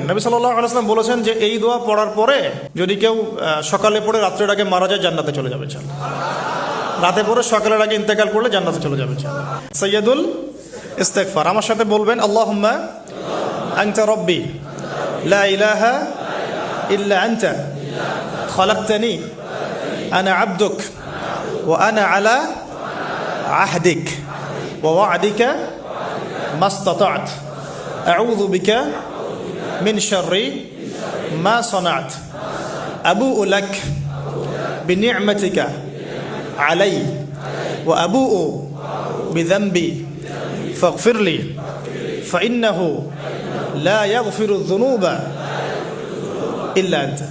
নবী সাল্লাল্লাহু আলাইহি ওয়াসাল্লাম বলেছেন যে এই দোয়া পড়ার পরে যদি কেউ সকালে পড়ে রাত্রের আগে মারা যায় জান্নাতে চলে যাবে। রাতে পড়ে সকালের আগে ইন্তেকাল করলে জান্নাতে চলে যাবে। সাইয়্যিদুল ইস্তিগফার। আমার সাথে বলবেন, আল্লাহুম্মা আনতা রাব্বি লা ইলাহা ইল্লা আনতা খালাকতানি আনা আবদুক ওয়া আনা আলা আহদিক ওয়া ওয়া'দিকা মাস্তাতা'ত আউযু বিকা মিন শাররি মা সানা'ত আবু'ু লাক বিনি'মাতিকা আলাই ওয়া আবু'ু বিযানবি ফাগফির লি ফাইন্নাহু লা ইয়াগফিরু যুনুবা ইল্লা আনতা।